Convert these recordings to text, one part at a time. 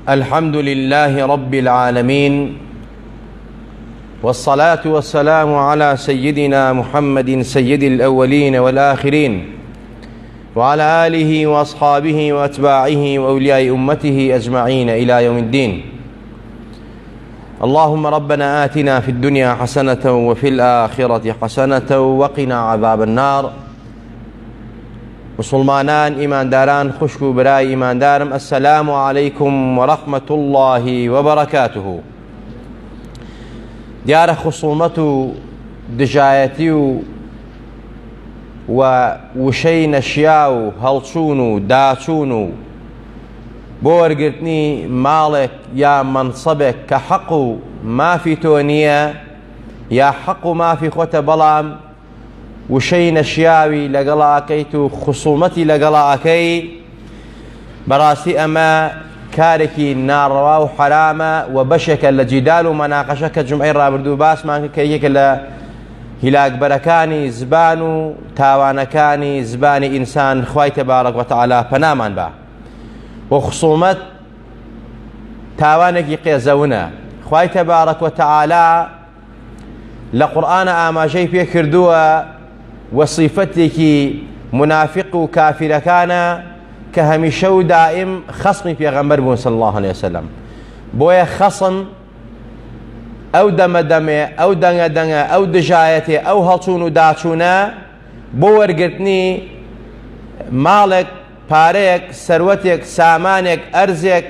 الحمد لله رب العالمين، والصلاة والسلام على سيدنا محمد سيد الأولين والآخرين، وعلى آله وأصحابه وأتباعه وأولياء أمته أجمعين إلى يوم الدين. اللهم ربنا آتنا في الدنيا حسنة وفي الآخرة حسنة وقنا عذاب النار. مسلمانان إيمان داران خوشكو براي إيمان دارم، السلام عليكم ورحمة الله وبركاته. دیارە خصومەت و دژایەتی و وشەی نەشیا و هەڵچوون و داچوون و بۆ وەرگرتنی ماڵێک یا منسەبێک کە حەق و مافی تۆ نییە یا حەق و مافی خۆتە، بەڵام وشەی نەشیاوی لەگەڵا ئەکەیت و خصومەتی لەگەڵا ئەکەی، بەڕاستی ئەمە کارێکی ناڕەوا و حرامە و بەشێکە لە جیدال و مەناقەشە کە جومعەی ڕابردوو باسمان کە یەکێکە لە هیلاکبەرەکانی زبان و تاوانەکانی زبانی ئینسان. خوای تەبارەک وەتەعالا پەنامان بە. و خصومەت تاوانێکی قێزەونە. خوای تەبارەک وەتەعالا لە قورئانە ئاماژەی پێ کردووە وەصیفەتێکی منافق و کافرەکانە کە هەمیشە و دائم خەسمی پێغەمبەر بوون صلی الله عليه وسلم. بۆیە خەسم ئەو دەمەدەمێ، ئەو دەنگەدەنگە، ئەو دژایەتێ، ئەو هەڵچوون و داچوونە بۆ وەرگرتنی ماڵێک، پارەیەک، سەروەتێک، سامانێک، ئەرزێک،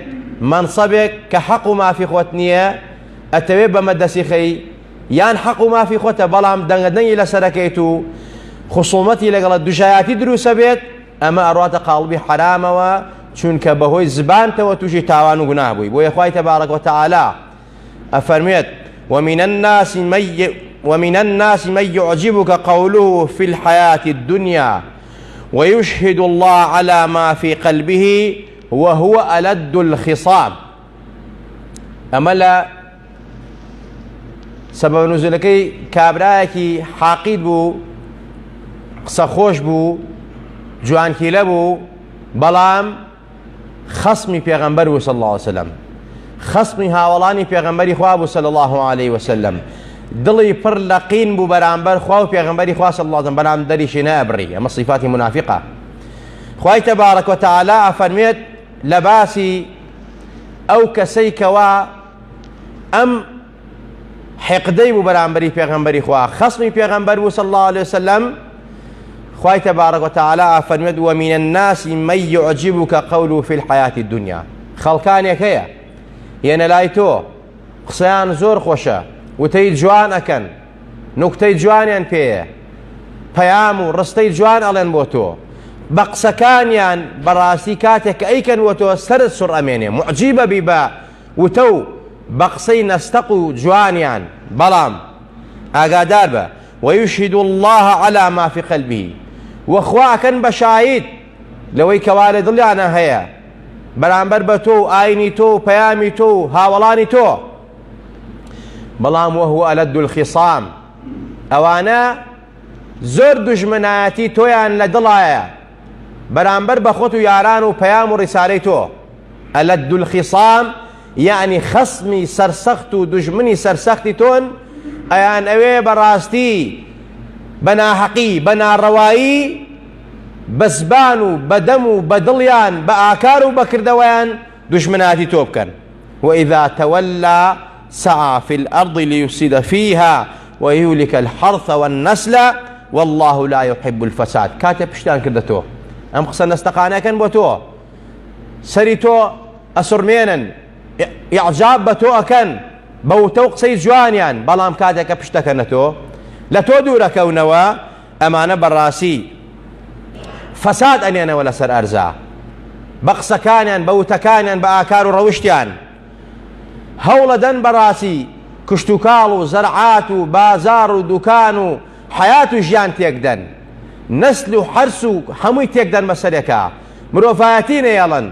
منسەبێک کە حەق و مافی خۆت نییە، ئەتەوێ بەمە دەسیخەی یان حەق و مافی خۆتە بەڵام دەنگەدەنگی لەسەرەکەیت و خصومەتی لەگەڵە دژایەتی دروسە بێت، ئەمە ئەڕاتە قاڵبی حرامەوە، چونکە بەهۆی زبانتەوە تووشی تاوان و گوناه بووی. بۆیە خوای تەبارەک وەتەعالا ئەفەرمێت ومن الناس من يعجبك قوله في الحياة الدنيا ويشهد الله على ما في قلبه وهو ألد الخصام. ئەمە لە سەبەب نزولەکەی کابرایەکی حاقید بوو، قسە خۆش بوو، جوانکیلە بوو، بەڵام خەسمی پێغەمبەر بوو صلی الله عليه وسلم، خەسمی هاوڵانی پێغەمبەری خوا بوو صلی الله عليه وسلم، دڵی پڕ لە قین بوو بەرامبەر خوا و پێغەمبەری خوا صلی الله عليه وسلم، بەڵام دەریشی نەئەبڕی. ئەمە صیفاتی منافقە. خوای تەبارەک وەتەعالا ئەفەرمێت لە باسی ئەو کەسەی کەوا ئەم حقدەی بوو بەرامبەری پێغەمبەری خوا، خەسمی پێغەمبەر بوو صلی الله عليه وسلم. خوای تەبارەک وەتەعالا ئەفەرمێت ومن الناس من يعجبك قوله في الحياة الدنيا. خەڵکانێک هەیە یەنە لای تۆ قسەیان زۆر خۆشە، وتەی جوان ئەکەن، نوکتەی جوانیان پێیە، پەیام و ڕستەی جوان ئەڵێن بۆ تۆ، بە قسەکانیان بەڕاستی کاتێک کە ئەیکەن بۆ تۆ سەرت سوڕ ئەمێنێ، معجیبە بی بە وتە و بە قسەی نەستەق و جوانیان، بەڵام ئاگادار بە ويشهد الله على ما في قلبه، وەخوا ئەکەن بە شاهید لەوەی کەوا لە دڵیانە هەیە بەرامبەر بە تۆ و ئاینی تۆ و پەیامی تۆ و هاوڵانی تۆ، بەڵام وهو ألد الخصام، ئەوانە زۆر دوژمنایەتی تۆیان لە دڵایە بەرامبەر بە خۆت و یاران و پەیام و ڕیسالەی تۆ. ألد الخصام یعنی خەسمی سەرسەخت و دوژمنی سەرسەختی تۆن، ئەیان ئەوێ بەڕاستی بە ناحەقی، بە ناڕەوایی، بە زبان و بە دەم و بە دڵیان، بە ئاکار و بەکردەوەیان دوژمناتی تۆ بکەن. وإذا تولى سعى في الأرض ليفسد فيها ويهلك الحرث والنسل والله لا يحب الفساد. کاتێ پشتیان کردەتەوە ئەم قسە نەستەقانەکەن بۆ تۆ، سەری تۆ ئەسوڕمێنن، ئیعجاب بە تۆ ئەکەن بە وتە و قسەی جوانیان، بەڵام کاتێکە پشتەکەنەتەوە لە تۆ دوورەکەونەوە، ئەمانە بەڕاستی فەساد ئەنێنەوە لەسەر ئەرزا، بە قسەکانیان، بە وتەکانیان، بە ئاکار و ڕەوشتیان، هەوڵەدەن بەڕاستی کشت و کاڵ و زەرعات و بازار و دوکان و حیات و ژیان تێکدەن، نەسل و حەرس و هەمووی تێکدەن بەسەرێکە، مرۆڤایەتی نەیەڵن،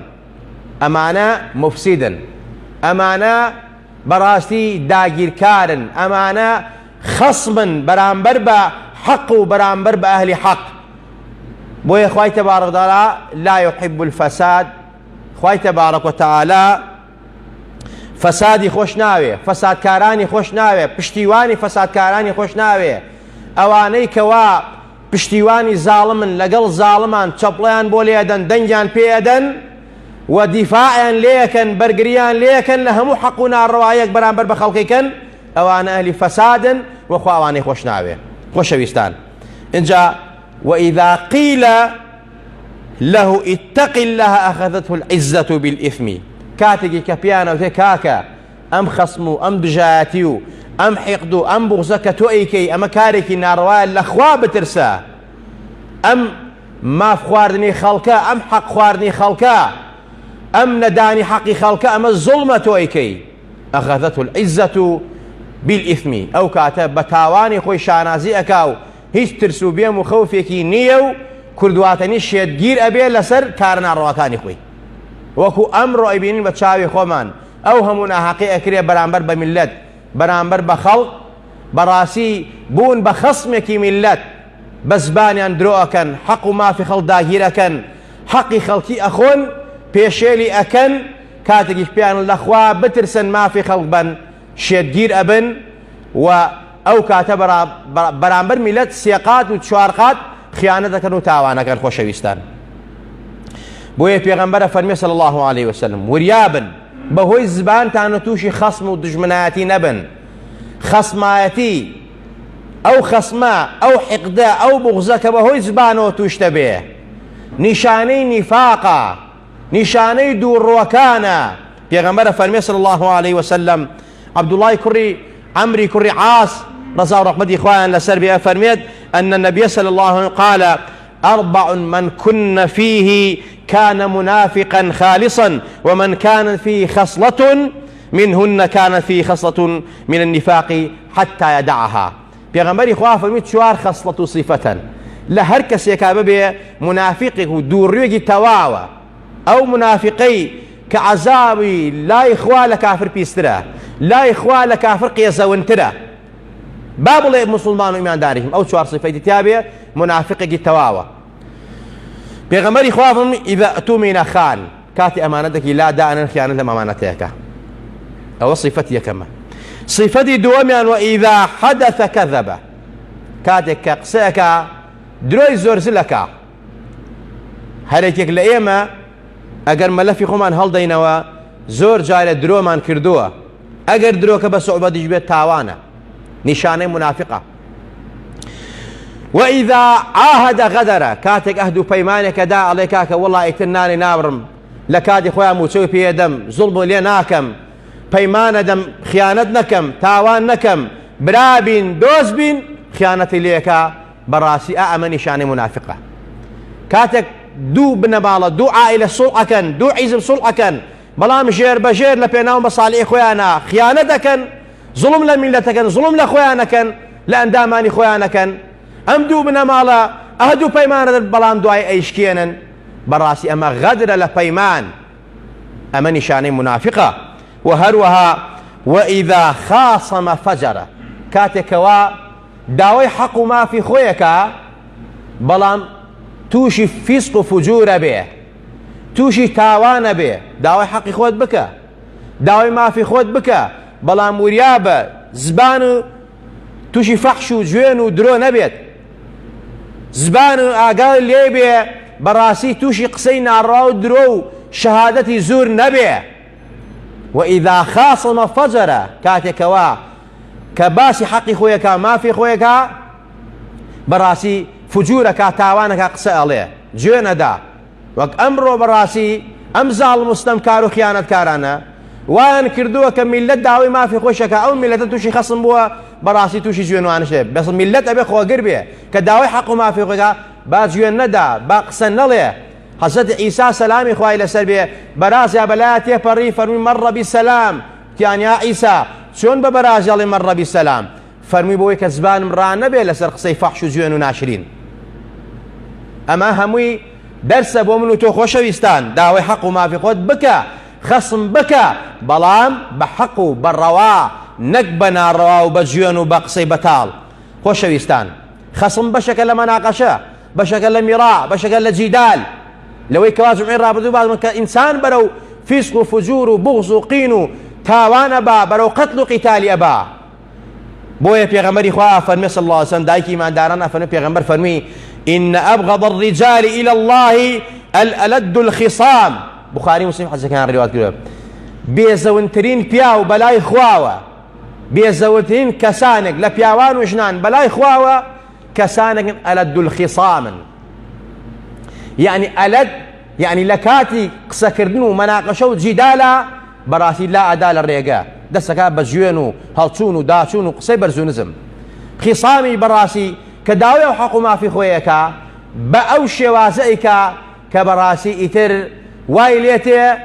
ئەمانە مفسیدن، ئەمانە بەڕاستی داگیرکارن، ئەمانە خەسمن بەرامبەر بە حەق و بەرامبەر بە ئەهلی حەق. بۆیە خوای تەبارەک وتەعالا لا يحب الفساد، خوای تەبارەک وتەعالا فەسادی خۆش ناوێ، فەسادکارانی خۆش ناوێ، پشتیوانی فەسادکارانی خۆش ناوێ، ئەوانەی کەوا پشتیوانی زاڵمن لەگەڵ زاڵمان چەپڵیان بۆ لێدەن دەنگیان پێدەن و دیفاعیان لێکەن بەرگریان لێکەن لە هەموو حەق و ناڕەوایەک بەرامبەر بە خەڵکیکەن ئەوانە ئەهلی فەسادن وەخوا ئەوانەی خۆش ناوێ. خۆشەویستان اینجا وإذا قيل له اتق الله أخذته العزة بالإثم كاتجي كبيانا وتكاكا أم خصمو أم دجاتيو أم حقدو أم بغزك توئيكي أم كاريكي ناروال الأخوة بترسا أم ما خواردني خلقا أم حق خواردني خلقا أم نداني حقي خلقا أم الظلمة توئيكي أخذته العزة بالإثم أو كاتب بتاواني خوي شانازي أكاو هیچ ترس و بێم و خەوفێکی نییە و کوردواتەنی شێتگیر ئەبێ لەسەر کارناڕەوەکانی خۆی وەکو ئەمڕۆ ئەیبینین بە چاوی خۆمان ئەو هەموو ناحەقی ئەکرێ بەرامبەر بە میلەت بەرامبەر بە خەڵک بەڕاستی بوون بە خەسمێکی میلەت بە زبانیان درۆ ئەکەن حەق و مافی خەڵک داگیرەکەن حەقی خەڵکی ئەخۆن پێشێلی ئەکەن کاتێکی پێیان لەخوا بترسن مافی خەڵک بن شێتگیر ئەبن و ئەو کاتە بەرامبەر میلەت سێقات و چوارقات خیانەت دەکەن و تاوانەکەن. خۆشەویستان بۆیە پێغەمبەرە فەرمێ صلی الله عليه وسلم وریابن بەهۆی زبانتان تووشی خەسم و دژمنایەتی نەبن. خەسمایەتی ئەو خەسمە ئەو حقدە ئەو بوغزە کە بەهۆی زبانەوە توش دەبێ نیشانەی نیفاقە نیشانەی دووڕوەکانە. پێغەمبەرە فەرمێ صلی الله عليه وسلم عەبدوڵای کوڕی عمري كري عاص رضا ورحمة إخوان لسر بها فرميت أن النبي صلى الله عليه وسلم قال 4 من كن فيه كان منافقا خالصا ومن كان فيه خصلة منهن كان فيه خصلة من النفاق حتى يدعها. بيغمبري إخوان فرميت شوار خصلة صفة لهر كسي كاببه منافق ودوريوغي تواوى أو منافقي كعذابي لا إخوان لكافر بيسترا لا إخوان لكافر قيزونترا باب الله مسلمان وإيمان دارهم أو شوار صفة تابعة منافق التواوى. بيغمر إخوانهم إذا أتمن خان كاتي أمانتك لا دانا خيانة أمانتك أو صفتي كما صفتي دواميا وإذا حدث كذب كاتي كقسك دروي زورزلك هريكك لأيما أجر ملفي خمان هل دينوا زور جارة درو من كردوه ئەگەر درۆکە بە سوعبە دژبێت تاوانە نیشانەی منافقە. وإذا عاهد غدر كاتك أهدو بيمانك دا عليك والله اكتناني نابرم لكادي خويا موسوي في دم ظلم لي ناكم بيمان دم خيانت نكم تاوان نكم برابين دوزبين خيانتي ليك براسي أأمن نشاني منافقة. كاتك دو بنبالة دو عائلة صلحكن دو عزب صلحكن بەڵام ژێر بەژێر لە پێناو مەساڵحی خۆیانە خیانەت دەکەن زوڵم لە میلەتەکەن زوڵم لە خۆیانەکەن لە ئەندامانی خۆیانەکەن ئەم دوو بنەماڵە ئەهدوو پەیمانە بەڵام دوای ئەیشکێنن بەڕاستی ئەمە غەدرە لە پەیمان ئەمە نیشانەی منافقە. و هەروەها وإذا خاصم فجرە کاتێکەوە داوای حەق و مافی خۆیەکە بەڵام تووشی فیسق و فجورە بێ تووشی تاوانە بێ داوای حەقی خۆت بکە داوای مافی خۆت بکە بەڵام وریابە زبان و تووشی فەحش و جوێن و درۆ نەبێت زبان و ئاگای لێ بێ بەڕاستی تووشی قسەی ناڕوا و درۆ و شەهادەتی زور نەبێ. وإذا خاصم فجرە کاتێکەوە کە باسی حەقی خۆیەکە مافی خۆیەکە بەڕاستی فجورەکە تاوانەکە قسە ئەڵێ گوێ نەدا وەک ئەمڕۆ بەڕاستی ئەم زاڵ مستەمکار و خیانەتکارانە وایان کردووە کە میلەت داوای مافی خۆشەکە ئەو میلەتە تووشی خەسم بووە بەڕاستی تووشی گوێنوانشێ بەس میلەت ئەبێ خۆگر بێ کە داوای حەق و مافی خۆیەکە با گوێن نەدا با قسە نەڵێ. حەزرەتی عیسا سەلامی خوای لەسەر بێ بەرازیا بەلایە تێپەڕی فەرمووی مەڕە بیسەلام تیان یا عیسا چۆن بە بەرازیاڵی مەڕە بیسەلام فەرمووی بۆی کە زبانم ڕان نەبێ لەسەر قسەی فەحش و جوێن و ناشرین. ئەمە هەمووی دەرسە بۆ من و تۆ خۆشەویستان داوای حەق و مافی خۆت بکە خەسم بکە بەڵام بە حەق و بەڕەوا نەک بە ناڕەوا و بە جوێن و بە قسەی بەتاڵ. خۆشەویستان خەسم بەشەکە لە مەناقەشە بەشەکە لە میڕا بەشەکە لە جیدال لەوەی کەوا جمعی ڕابردوو بازم کە ئینسان بەرەو فیسق و فجور و بغض و قین و تاوان أبا برو قتل قتال أبا بويا پیغمبری خواه فرمی صلی الله عليه وسلم دایکی ایمان داران فرمی پیغمبر فرمی إن أبغض الرجال إلى الله الألد الخصام بخاري مسلم حسن كان روايات كده بيزونترين بياو بلاي خواوة بيزونترين كسانك لبياوان وجنان بلاي خواوة كسانك ألد الخصام يعني ألد يعني لكاتي قسكردنو مناقشو جدالا براسي لا أدال الريقا دسكا بجوينو هالتونو داتونو قسي برزونزم خصامي براسي كداوية وحقو ما في خويكا بأوشي وازئكا كبراسي إتر وايليتي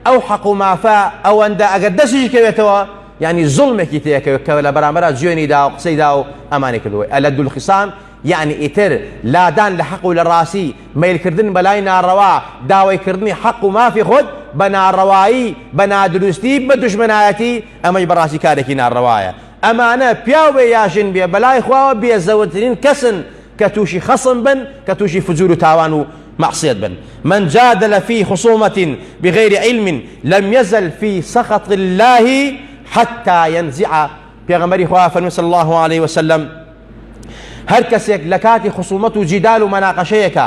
أو حقو ما فا أو أندا أقدسي كويتوا يعني ظلمك يتيك كولا برامبرا جويني داو قسي داو أماني كلوي ألد الخصام يعني إتر لا دان لحقو للراسي ما يلكردن بلاينا الروا داوي كردني حقو ما في خد بنا الرواي بنا دروستي بدوش منايتي أما يبراسي كاركي نار رواية أما أنا بياو بياشن بيا بلاي خواوا بيا زودتين كسن كتوشي خصم بن كتوشي فجور تاوان معصية بن من جادل في خصومة بغير علم لم يزل في سخط الله حتى ينزع بيغمري خواها فرمي صلى الله عليه وسلم هر كسيك لكاتي خصومته جدال ومناقشيك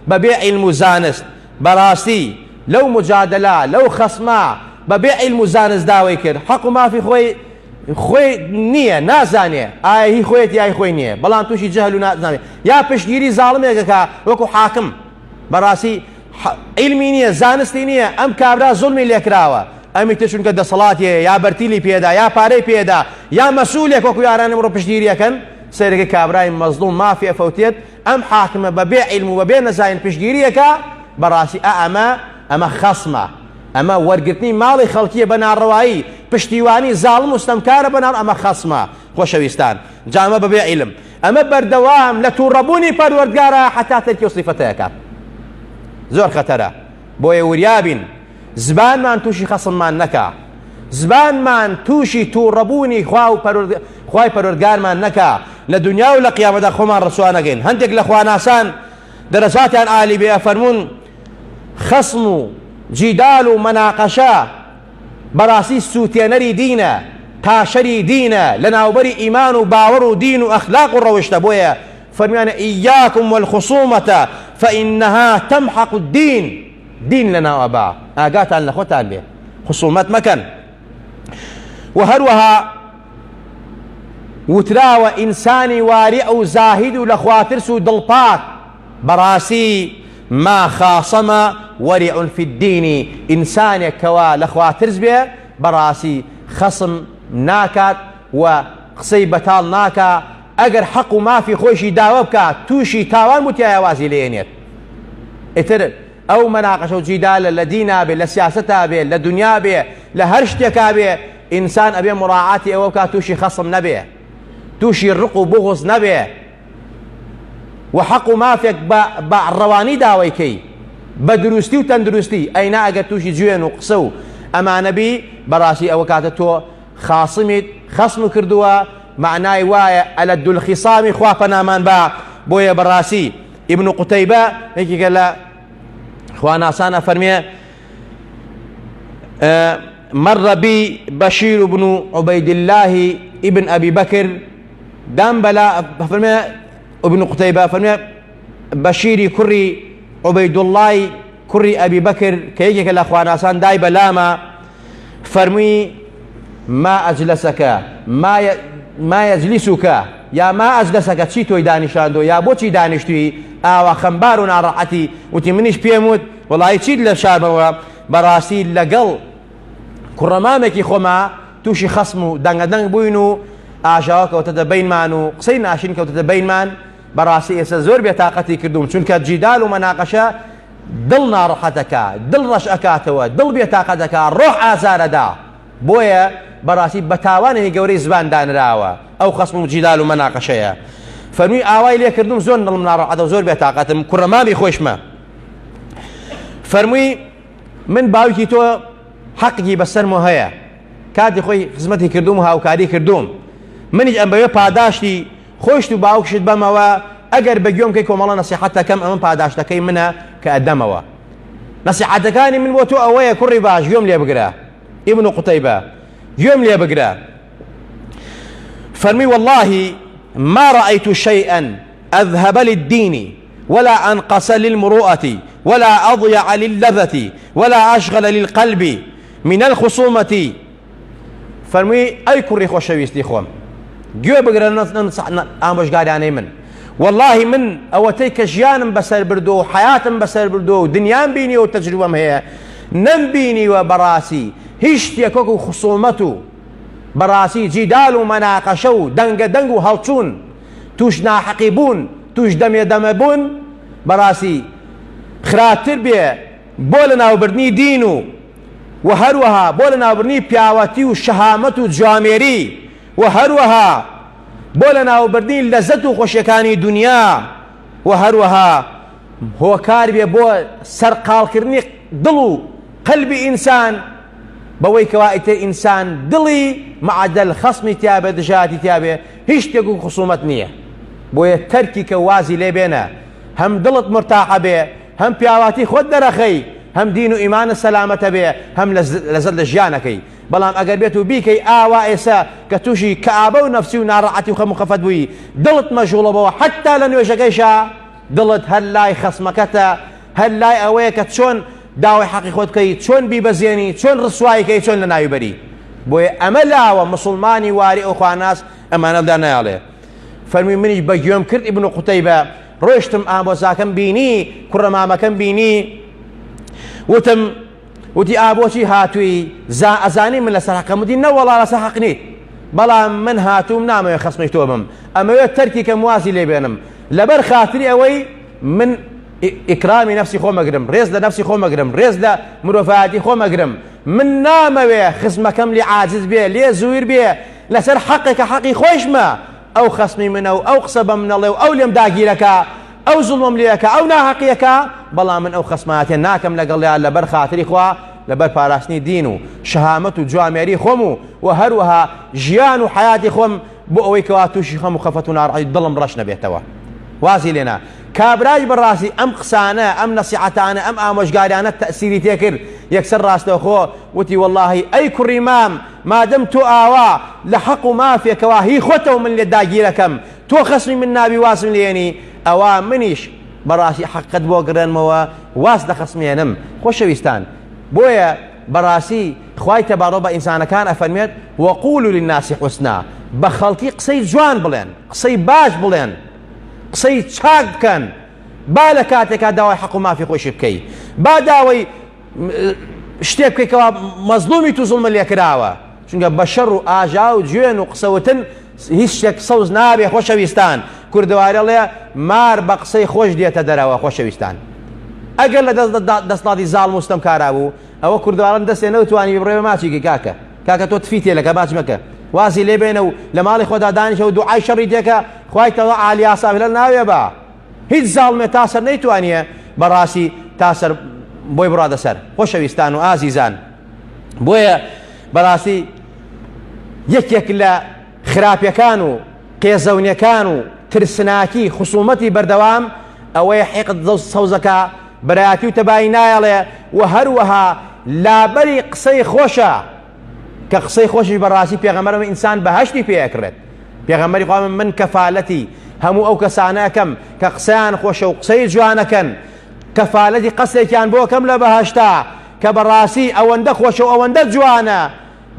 ببيع المزانس براسي لو مجادلة لو خصما ببيع المزانس داويكر حق ما في خوي نية نازانية هي خويت يا خوي نية بلان توشي جهل نازانية يا بشجيري ظالم يا وكو حاكم براسي علمي نية زانستي نية ام كابرا ظلمي اللي كراوه ام تشون قد صلاتي يا برتيلي بيدا يا باري بيدا يا مسؤول وكو ياراني مرو بشجيري كان سيرك كابراي مظلوم ما في فوتيت ام حاكم ببيع علم وببيع نزاين بشجيري كا براسي اما خصمه اما ورقتني مالي خلقيه بنار روائي پشتیوانی ظالم مستمكار بنار اما خصمه خوشويستان جامع ببيع علم اما بردوام لتوربوني پروردگارا حتى تركي صفتك زور خطره بوي وريابين زبان من توشي خصم من نكا زبان من توشي توربوني خواي پروردگار من نكا لدنيا ولا قيامه خمان رسوانكين هندك لاخواناسان درجات عن عالي بيفرمون خصم جدال مناقشة براسي سوتينري دينا تاشري دينا لناوبري إيمان وباور دين وأخلاق الروشت بويا فرميانا إياكم والخصومة فإنها تمحق الدين دين لنا وأبا آقات عن لخوتان به خصومات مكان وهروها وتراوى إنساني وارع زاهد لخواترسو دلبات براسي ما خاصم ورع في الدين إنسان كوا لخواترز به براسي خصم ناكات وقصي بتال ناكا أجر حق ما في خوشي داوبكا توشي تاوان متيا وازي لينيت اتر أو مناقشة جدال لدينا به لسياستها به لدنيا به لهرشتكا به إنسان أبي مراعاتي أوكا توشي خصم نبيه توشي الرقو بغض نبيه وحق ما فيك بالرواني داويكي بدروستي وتندروستي أين أجر توشي جوين وقصو أما نبي براسي أوكاتتو خاصمت خصم كردوا معناي وايا ألد الخصام خوافنا من با بويا براسي ابن قتيبة هيك قال خوانا سانا فرمي مر بي بشير بن عبيد الله ابن أبي بكر دام بلا فرمي ابن قتيبة فرمي بشيري كري عبيد الله كري أبي بكر كيك الأخوان أسان داي بلاما فرمي ما أجلسك ما يجلسك يا ما أجلسك تشيتو دانشاندو يا بوتي دانشتوي أو خمبارنا راحتي وتمنيش بيموت والله تشيد لشارب براسي لقل كرمامك خما توشي خصمو دنگ بوينو آجاوك وتتبين مانو قصينا عشانك وتتبين مان براسي زور بطاقتي كردوم چونك جدال ومناقشة دلنا راحتك دل رشأكاتوا دل بطاقتك روح آزار دا بويا براسي بتاوانه قوري زبان دان راوا أو خصم جدال ومناقشة فرمي آواي ليه كردوم زور دلنا راحته وزور بطاقتهم كرمامي خوش ما فرمي من باوكي تو حقي بسر مو هيا كادي خوي خدمتي كردوم هاو كادي كردوم منج ام بيو پاداشتي خوشتو باوكشت بموا اگر بجيوم كيكم والله نصيحتها كم امن پاداشتكي منها كادموا نصيحتكاني من وتو اويا كري باش يوم لي بقرا ابن قتيبة گوێم لێ بگرە فەرمی والله ما رأيت شيئا أذهب للدين ولا أنقص للمروءة ولا أضيع للذة ولا أشغل للقلب من الخصومة فەرمی ئەی کوڕی خۆشەویستی خۆم گوێ بگرە ئامۆژگاریانەی من والله من ئەوەتەی کە ژیانم بەسەر بردو و حیاتم بەسەر بردو و دنیام بینی و تەجروبەم هەیە نەمبینیوە بەڕاستی هیچ شتێک وەکو خصومەت و بەڕاستی جیدال و مەناقەشە و دەنگە و هەڵچوون توش ناحەقی بوون توش دەمێدەمە بوون بەڕاستی خراتر بێ بۆ لە ناوبردنی دین و هەروەها بۆ لە ناوبردنی پیاوەتی و شەهامەت و جوامێری و هەروەها بۆ لە ناوبردنی لەزەت و خۆشیەکانی دنیا و هەروەها هۆکار بێ بۆ سەرقاڵکردنی دڵ و قەلبی ئینسان بەوەی کەوا ئیتر ئینسان دڵی معدەل خەسمی تیابێ دژاتی تیابێ هیچ شتێک و خصومەت نییە بۆیە تەرکی کە وازی لێ بێنە هەم دڵت مرتاحە بێ هەم پیاواتی خۆت دەرەخەی هەم دین و ئیمانە سەلامەتە بێ هەم لەزەت لە ژیانەکەی بەڵام ئەگەر بێت و بیکەی ئاوا ئێستا کە تووشی کەئابە و نەفسی و ناڕەحەتی و خەم و خەفەت بووی دڵت مەشغوڵەبەوە حتا لە نوێژەکەیشا دڵت هەر لای خەسمەکەتە هەر لای ئەوەیە کە چۆن داوای حەقی خۆت بکەی چۆن بیبەزێنی چۆن ڕسواییکەی چۆن لە ناوی بەری بۆیە ئەمە لاوە مسڵمانی واری ئەو خواناس ئەمانەدا نایاڵێ فەرمی منیش بە گوێم کرد ئیبن قوتەیبە ڕۆیشتم ئامۆزاکەم بینی کوڕەمامەکەم بینی وتی ئابۆچی هاتووی ئەزانی من لەسەر حەقم وتی نەوەڵا لەسەر حەق نیت بەڵام من هاتووم نامەوێت خەسمەی تۆ بم ئەمەوێت تەرکی کەم وازی لێ بێنم لەبەر خاتری ئەوەی من ئیکرامی نەفسی خۆمەگرم ڕێز لە نەفسی خۆمەگرم ڕێز لە مرۆڤایەتی خۆمەگرم من نامەوێ خزمەکەم لێ عاجز بێ لێ زویر بێ لەسەر حەقێکە حەقی خۆشمە ئەو خەسمی منە و ئەو قسە بە منەڵێ و ئەو لێم داگیرەکە ئەو زوڵمم لێەکە ئەو ناحەقیەکە بەڵام من ئەو خەسماتێ ناکەم لەگەڵیان لەبەر خاتری خوا لەبەر پاراستنی دین و شەهامەت و جوامێری خۆم و هەروەها ژیان و حیاتی خۆم بۆ ئەوەی کەوا تووشی خەم و خەفەت و ناڕەحەتی دڵم ڕەش نەبێتەوە وازی لێنا کابراج بەڕاستی ئەم قسانە ئەم نەسیحەتانە ئەم ئامۆژگاریانە تەئسیری تێکرد یەکسەر ڕاستەوخۆ وتی واللهی ئەی کوڕی مام مادەم تۆ ئاوا لە حەق و مافێکەوە هی خۆتەوە من لێ داگیرەکەم تۆ خەسمی من نابی واسم لێنی ئەوە منیش بەڕاستی حەقت بۆ گرنمەوە واز دەخەسمێنم خۆشەویستان بۆیە بەڕاستی خوای تەبارە بە ئینسانەکان ئەفەرمێت وەقولوا للناس حوسنا بە خەڵکی قسەی جوان بڵێن قسەی باش بڵێن قسەی چاک بکەن با لە کاتێکا داوای حەق و مافی خۆشی بکەی با داوای شتێک بکەیتەوە مەزلومی تو زوڵمە لێکراوە چونکە بە شەڕ و ئاژا و گوێن و قسەوتن هیچ شتێک سەوز نابێ خۆشەویستان کوردەوارەڵێ مار بە قسەی خۆش دێتە دەرەوە خۆشەویستان ئەگەر لە دەستڵاتی زاڵ مستەم کارا بوو ئەوە کوردەواران دەستێنە توانی بڕێ ماچیکی کاکە تۆ تفی تێ لەکە باچ مەکە وازی لێ بێنە و لە ماڵی خۆدا دانیشە و دوعای شەڕی تێکە خوای تەوا عالیا سافلە ناوێ بە هیچ زاڵمێ تاسەر نەیتوانیە بەڕاستی تاسەر بۆی بڕادە سەر خۆشەویستان و ئازیزان بۆیە بەڕاستی یەکێک لە خراپیەکان و قێزەونیەکان و ترسناکی خصومەتی بەردەوام ئەوەیە حیقد سەوزەکە بەرایەتی و تەبایی نایەڵێ و هەروەها لابەری قسەی خۆشە کە قسەی خۆشی بەڕاستی پێغەمبەرەوە ئینسان بەهەشتی پێەکرێت پێغەمبەری خوا من کەفالەتی هەموو ئەو کەسانەکەم کە قسەیان خۆشە و قسەی جوانەکەن کەفالەتی قەسێکیان بۆ کەم لە بەهەشتا کە بەڕاستی ئەوەندە خۆشە و ئەوەندە جوانە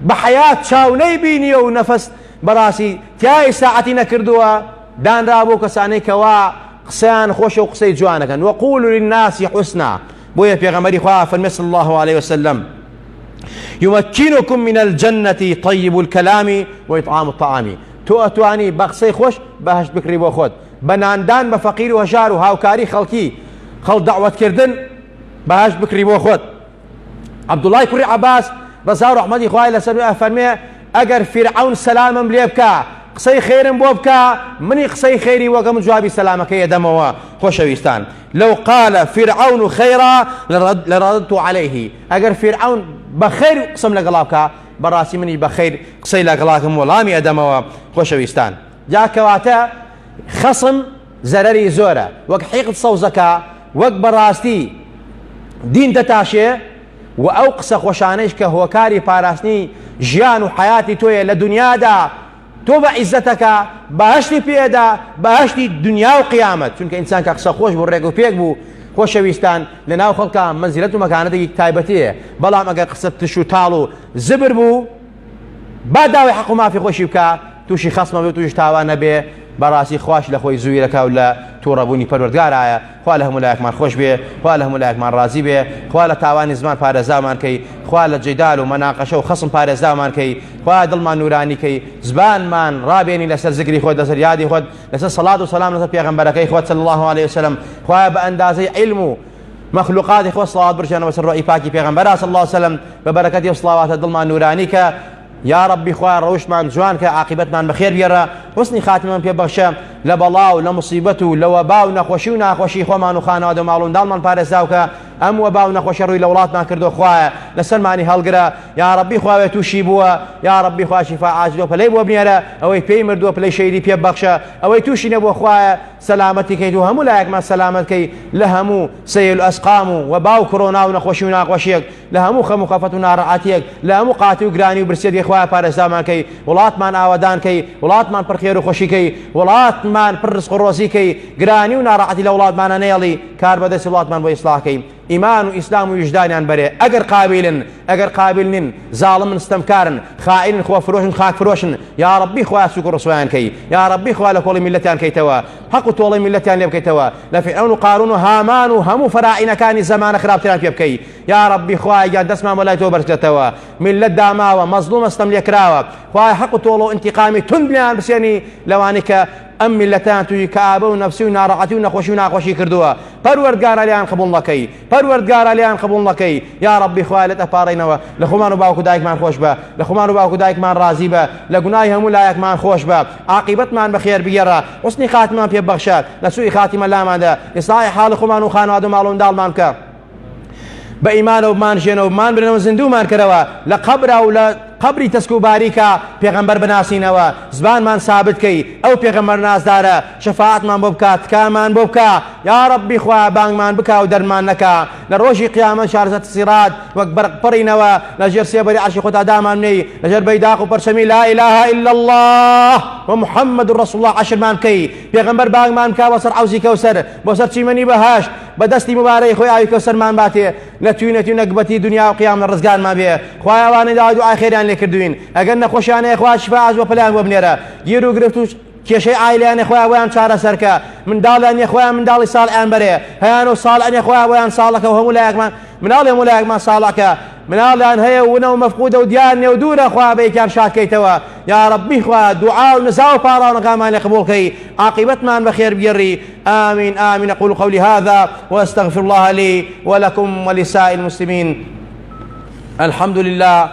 بە حەیات چاونەی بینیە و نەفەس بەڕاستی تیای ساعەتی نەکردووە دانرا بۆ کەسانەی کەوا قسەیان خۆشە و قسەی جوانەکەن وەقولوا للناس حوسنا بۆیە پێغەمبەری خوا فەرمێ صلی الله عليه وسلم يمكنكم من الجنة طيب الكلام وإطعام الطعام تو ئەتوانی بە قسەی خۆش بەهەشت بکری بۆ خۆت بە ناندان بە فەقیر و هەژار و هاوکاری خەڵکی خەڵ دەعوەتکردن بەهەشت بکری بۆ خۆت عەبدوڵای کوڕی عەباس ڕەزا و ڕەحمەتی خوای لەسەر ئەفەرمێ ئەگەر فیرعەون سەلامم لێ بکە قسەی خێرم بۆ بکە منی قسەی خێری وەکەم جوابی سەلامەکەی ئەدەمەوە خۆشەویستان لو قال فرعون خيرا لرددت عليه ئەگەر فیرعەون بەخێر قسەم لەگەڵا بکە بەڕاستی منی بەخێر قسەی لەگەڵاکەم وەڵامی ئەدەمەوە خۆشەویستان جا کەواتە خەسم زەرەری زۆرە وەک حیقد سەوزەکە وەک بەڕاستی دین دەتاشێ و ئەو قسە خۆشانەیش کە هۆکاری پاراستنی ژیان و حیاتی تۆیە لە دنیادا تۆ بە عیزەتەکە بەهەشتی پێدا بەهەشتی دنیا و قیامەت چونکە ئینسان کە قسە خۆش بوو ڕێک و پێک بوو خۆشەویستان لە ناو خەڵکە مەنزیلەت و مەکانەتێکی تایبەتیە بەڵام ئەگەر قسە تش و تاڵ و زبر بوو با داوای حەق و مافی خۆشی بکە تووشی خەسمە بێ و تووشی تاوان نەبێ بەڕاستی خوش لە خۆی زوویرەکە و لە تووڕەبوونی پەروەردگارایە خوا لە هەموو لایەکمان خۆش بێ خوا لە هەموو لایەکمان ڕازی بێ خوا لە تاوانی زمان پارێزامان کەی خوا لە جێدال و مەناقەشە و خەسم پارێزامان کەی خوا دڵمان نورانی کەی زبانمان ڕابێنی لەسەر زگری خۆت لەسەر یادی خۆت لەسەر سەڵات و سەلام لەسەر پێغەمبەرەکەی خۆت صلی الله عليه وسلم خوا بە ئەندازەی عیلم و مخلوقاتی خۆ سڵاوات برژێنەوە سەر ڕۆئی پاکی پێغەمبەر صلی الله عليه وسلم بە بەرەکەتی و سڵاواتە دڵمان نورانی کە یا ربی خوای ڕەوشمان جوان کە عاقبەتمان بەخێر بێڕە حسنی خاتمەمان پێ بەخشە لە بەڵا و لە موسیبەت و لە وەبا و نەخۆشی و ناخۆشی خۆمان و خانەوادە و ماڵ و منداڵمان پارێزاو کە ئەم وەبا و نەخۆشی ڕووی لە وڵاتمان کردو خوایە لەسەرمانی هەڵگرە یا ربی خوای تووشی بووە یا ربی خوای شیفا عاجل پلەی بۆ بنێرە ئەوەی پێی مردووە پلەی شەیدی پێ بەخشە ئەوەی تووشی نەبووە خوایە سەلامەتی کەیت و هەموو لایەکمان سەلامەت کەی لە هەموو سەیل و ئەسقام و وەبا و کۆڕۆنا و نەخۆشی و ناخۆشیەک لە هەموو خەم و خەفەت و ناڕەحەتیەک لە هەموو قاتی و گرانی و برسێتی خوای پارێزامان کەی وڵاتمان ئاوادان کەی وڵاتمان پڕ خێر و خۆشی کەی وڵاتمان پڕ ڕزق و ڕۆزی کەی گرانی و ناڕەحەتی لە وڵاتمانە نێڵی کار بەدەستی وڵاتمان بۆ ئیسلاح کەی ئیمان و ئیسلام و وجدانیان بەرێ ئەگەر قابلن زاڵمن ستەمکارن خائنن خۆفرۆشن خاکفرۆشن یا ربی خوای سووک و ڕسوایان کەی یا ربی خوای لە کۆڵی میلەتیان کەیتەوە حەق و تۆڵی میلەتیان لێ بکەیتەوە لە فیرعون و قارون و هامان و هەموو فەراعینەکانی زەمانە خراپتران پێ بکەی یا ربی خوای گیان دەستمان بۆ لای تۆ بەرزێتەوە میلەت داماوە مەزلومە ستەم لێکراوە خوای حەق و تۆڵ و ئینتیقامی تون بلیان بسێنی لەوانی کە ئەم میلەتیان توی کەئابە و نەفسی و ناڕەحەتی و نەخۆشی و ناخۆشی کردووە پەروەردگارە لیان قبوڵ نەکەی پەروەردگارە لیان قبوڵ نەکەی یا ربی خوای لێت ئەپاڕێنەوە لە خۆمان و باوکو دایکمان خۆش بە لە خۆمان و باوکو دایکمان ڕازی بە لە گوناهی هەموو لایەکمان خۆش بە عاقبەتمان بەخێر بگێڕە حسنی خاتمەمان پێ بەخشە لە سوئی خاتیمە لاماندا ئیسلاحی حاڵی خۆمان و خانەوادە و ماڵ و منداڵمان بکە بە ئیمانەوە بمانژێنەوە بمان برنەوە زیندوومان کردەوە لە قەبرە و لە قبری تەسک و باریکە پێغەمبەر بناسینەوە زبانمان سابت کەی ئەو پێغەمبەر نازدارە شەفاعەتمان بۆ بکات تکامان بۆ بکە یا ربی خوا بانگمان بکە و دەرمان نەکە لە ڕۆژی قیامەت شارزەت سیرات وەک بەرق پڕینەوە لەژێر سێبەری عەرشی خۆتا دامان بنێی لەژێر بەیداق و پەرچەمی لا ئیلاهە ئیلا الله ومحەممەد ڕەسوڵ الله عەشرمان بکەی پێغەمبەر بانگمان بکە بۆ سەر حەوزی کەوسەر بۆ سەر چیمەنی بەهەشت بەدەستی مبارەی خۆی ئاوی کەوسەرمان باتێ لە توینەتی و نەکبەتی دنیا و قیامەت ڕزگارمان بێ خوای ئەوانەی داوای دوعای خێریان لێ کردوین ئەگەر نەخۆشیانەیە خوا شیفا عاجل پەلیان بۆ بنێرە گیر و گرفت و کێشەی ئایلیانێ خۆیان بۆیان چارەسەرکە منداڵیان خۆیان منداڵی ساڵحیان بەرێ هەیان و ساڵحیان خۆیان بۆیان ساڵەکە و هەموو لایەکمان مناڵی هەموو لایەکمان ساڵەکە مناڵیان هەیە و ونە و مەفقودە و دیار نێ و دوورە خوا بەیەکیان شادکەیتەوە یا ربی خوا دوعا و نزا و پاڕاونەکانمان لێ قبوڵ کەی عاقبەتمان بەخێر بگێڕی آمين آمين أقول قولي هذا وأستغفر الله لي ولكم ولسائر المسلمين الحمد لله